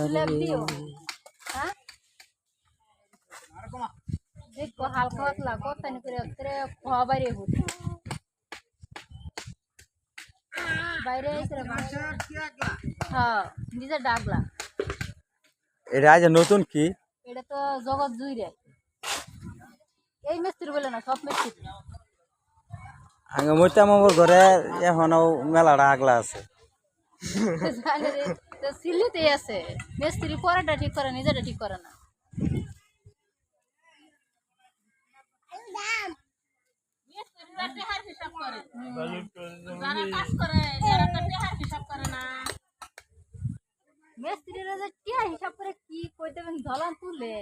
slab দিও হ্যাঁ দেখো হালকা পাতলা কতখানি করে খাওয়া বাইরে ঘুরছে বাইরে হ্যাঁ নিজের ডাকলা এটা আজ নতুন কি এটা তো জগৎ জুই রে এই মিস্ত্রি বলে না সব মিস্ত্রি আগে মইতাম আমার ঘরে এখনো মেলাটা আগলা আছে জানে রে তো সিলিতেই আছে মিস্ত্রি পরেটা ঠিক করে নিজেটা ঠিক করে না মিস্ত্রিরা যে কি হিসাব করে কি কই দেবেন ধলান তুলে